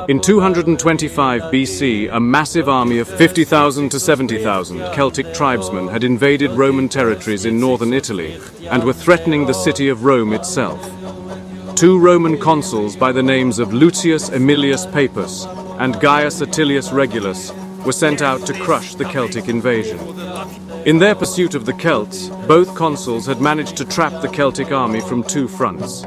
In 225 BC, a massive army of 50,000 to 70,000 Celtic tribesmen had invaded Roman territories in northern Italy and were threatening the city of Rome itself. Two Roman consuls by the names of Lucius Aemilius Papus and Gaius Atilius Regulus were sent out to crush the Celtic invasion. In their pursuit of the Celts, both consuls had managed to trap the Celtic army from two fronts.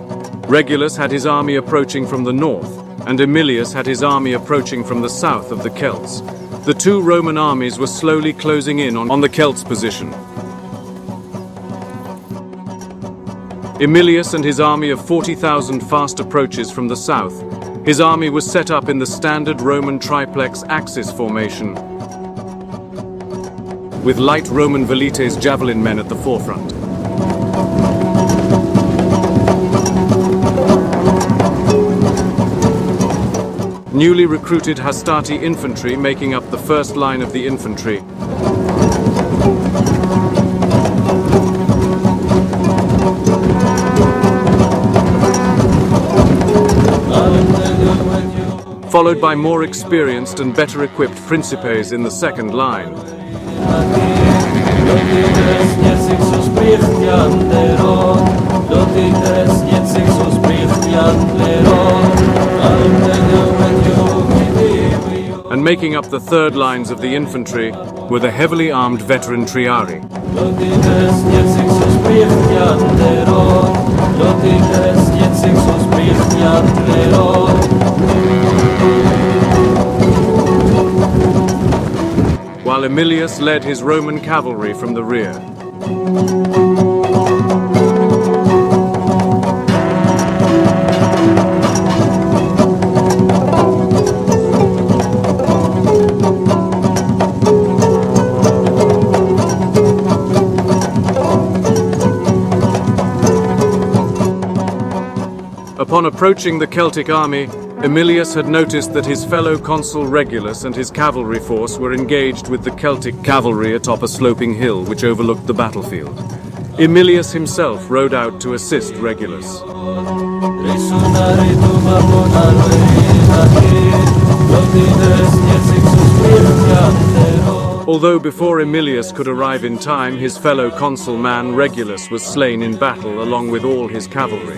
Regulus had his army approaching from the north, and Aemilius had his army approaching from the south of the Celts. The two Roman armies were slowly closing in on the Celts' position. Aemilius and his army of 40,000 fast approaches from the south. His army was set up in the standard Roman triplex axis formation, with light Roman velites javelin men at the forefront. Newly recruited Hastati infantry making up the first line of the infantry. Followed by more experienced and better equipped Principes in the second line. And making up the third lines of the infantry were the heavily armed veteran triarii. While Aemilius led his Roman cavalry from the rear. Upon approaching the Celtic army, Aemilius had noticed that his fellow consul Regulus and his cavalry force were engaged with the Celtic cavalry atop a sloping hill which overlooked the battlefield. Aemilius himself rode out to assist Regulus. Although before Aemilius could arrive in time, his fellow consul man Regulus was slain in battle along with all his cavalry.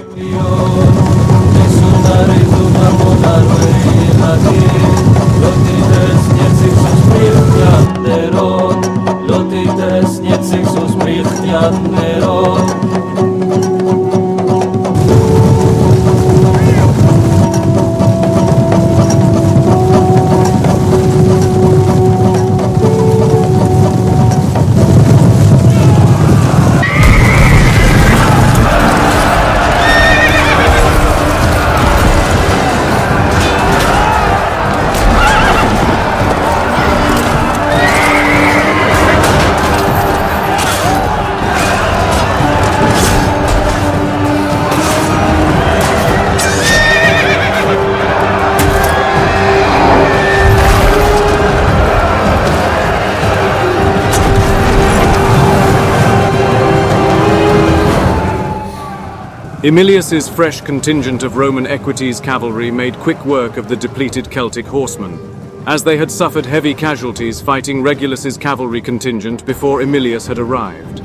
Aemilius's fresh contingent of Roman equites cavalry made quick work of the depleted Celtic horsemen, as they had suffered heavy casualties fighting Regulus's cavalry contingent before Aemilius had arrived.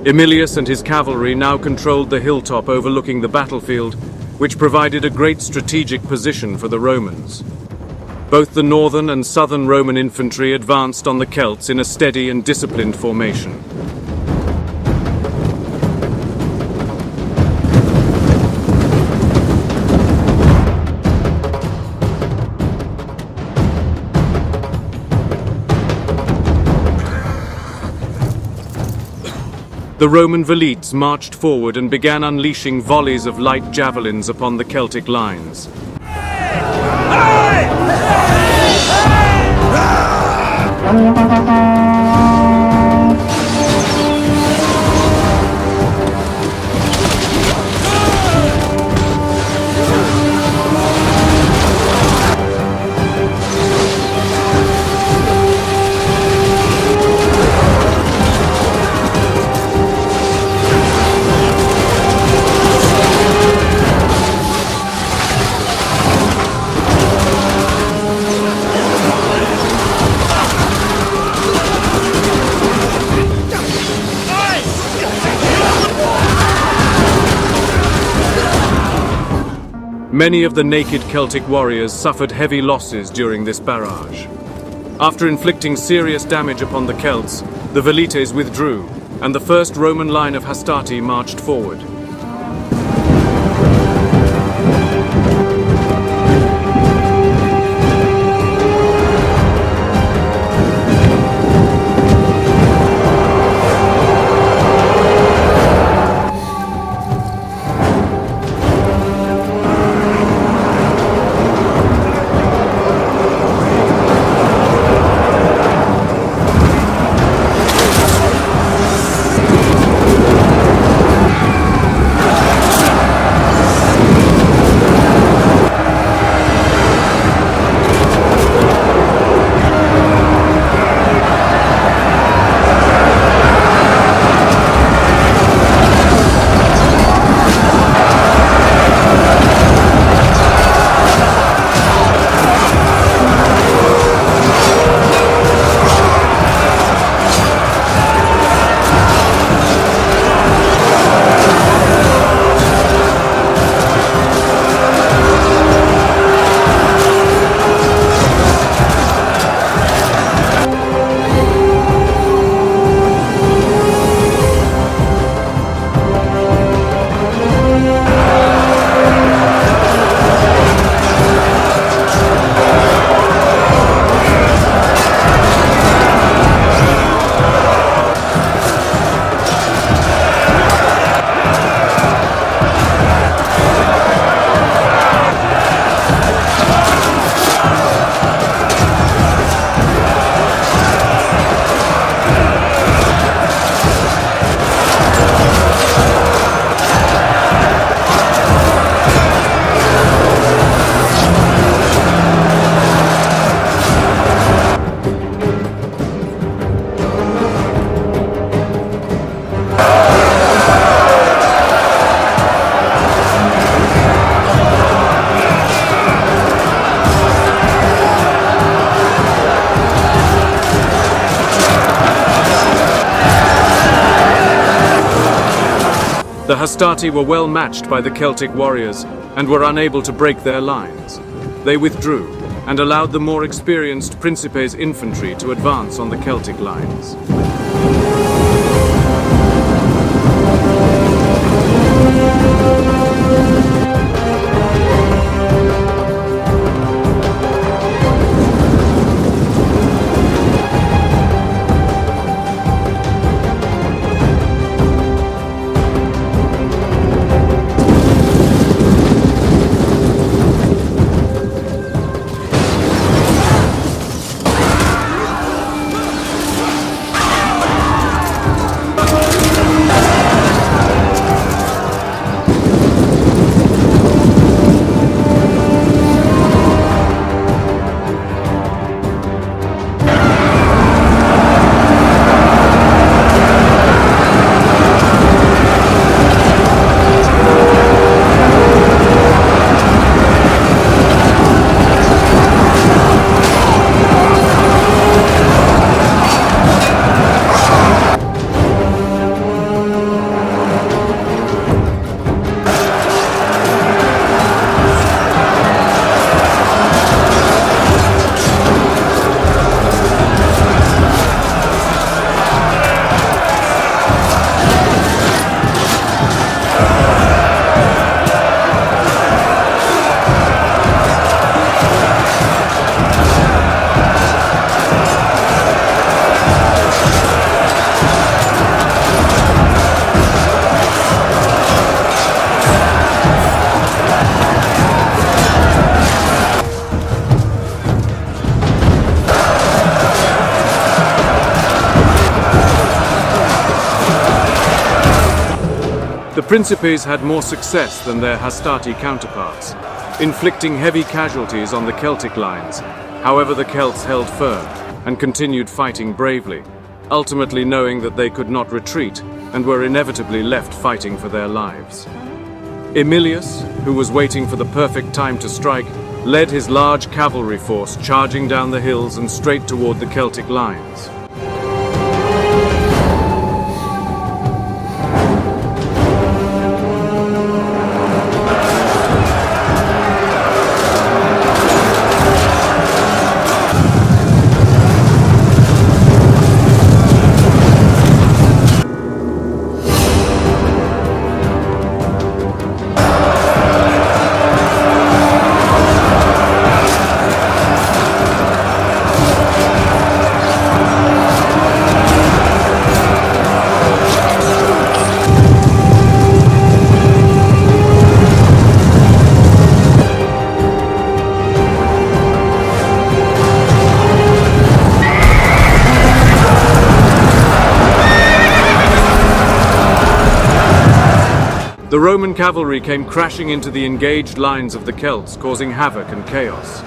Aemilius and his cavalry now controlled the hilltop overlooking the battlefield, which provided a great strategic position for the Romans. Both the northern and southern Roman infantry advanced on the Celts in a steady and disciplined formation. The Roman velites marched forward and began unleashing volleys of light javelins upon the Celtic lines. Many of the naked Celtic warriors suffered heavy losses during this barrage. After inflicting serious damage upon the Celts, the Velites withdrew, and the first Roman line of Hastati marched forward. The Hastati were well matched by the Celtic warriors and were unable to break their lines. They withdrew and allowed the more experienced Principe's infantry to advance on the Celtic lines. The Principes had more success than their Hastati counterparts, inflicting heavy casualties on the Celtic lines. However, the Celts held firm and continued fighting bravely, ultimately knowing that they could not retreat and were inevitably left fighting for their lives. Aemilius, who was waiting for the perfect time to strike, led his large cavalry force charging down the hills and straight toward the Celtic lines. The Roman cavalry came crashing into the engaged lines of the Celts, causing havoc and chaos.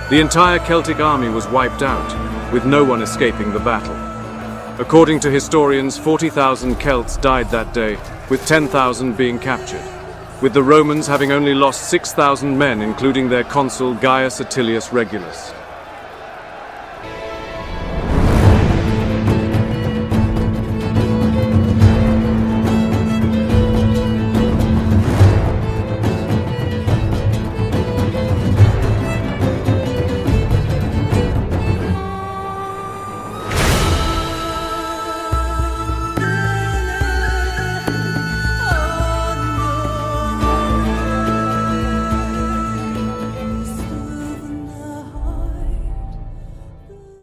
The entire Celtic army was wiped out, with no one escaping the battle. According to historians, 40,000 Celts died that day, with 10,000 being captured, with the Romans having only lost 6,000 men, including their consul Gaius Atilius Regulus.